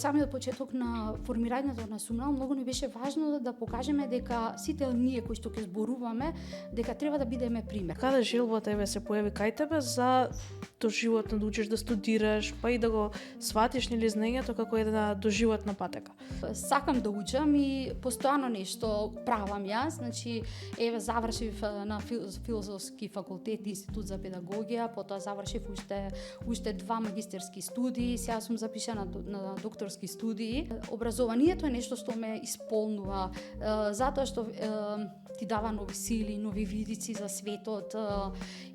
од самиот почеток на формирањето на Сумнал многу ни беше важно да покажеме дека сите ние кои што ќе зборуваме дека треба да бидеме пример. Каде желбата еве се појави кај тебе за доживотно да учиш да студираш, па и да го сватиш нели знаењето како една доживотна патека? Сакам да учам и постојано нешто правам јас, значи еве завршив на филозофски факултет и институт за педагогија, потоа завршив уште 2 магистерски студии, сега сум запишана на докторски студии. Образованието е нешто што ме исполнува, затоа што ти дава нови сили, нови видици за светот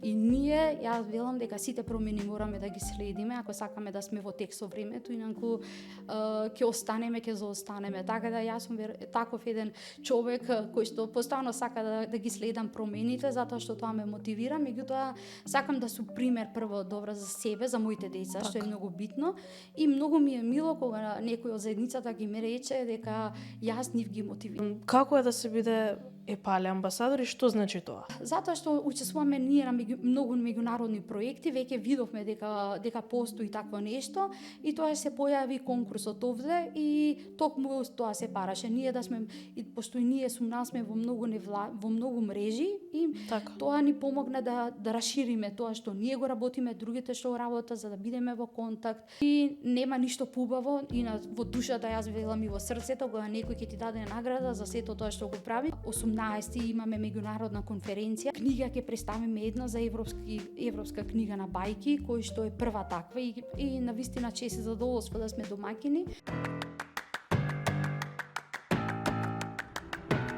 и ние, јас велам дека сите промени мораме да ги следиме ако сакаме да сме во тек со времето, инаку ќе останеме, ќе заостанеме. Така да јас сум таков еден човек кој што постојано сака да ги следам промените, затоа што тоа ме мотивира, меѓутоа сакам да сум пример прво добра за себе, за моите деца, што е многу битно и многу ми е мило кога некој од заедницата ги ме рече дека јас нив ги мотивирам. Како е да се биде ЕПАЛЕ амбасадор и што значи тоа? Затоа што учествуваме ние на многу меѓународни проекти, веќе видовме дека постои такво нешто и тоа се појави конкурсот овде и токму тоа се бараше ние да сме и пошто и ние Сумнал сме во многу мрежи и тоа ни помогна да расшириме тоа што ние го работиме, другите што работат за да бидеме во контакт и нема ништо побаво и во душата јас велам и во срцето кога некој ќе ти даде награда за сето тоа што го прави. 18 имаме меѓународна конференција. Книга ќе представиме една за европска книга на бајки, кој што е прва таква и навистина чест и задоволство да сме домаќини.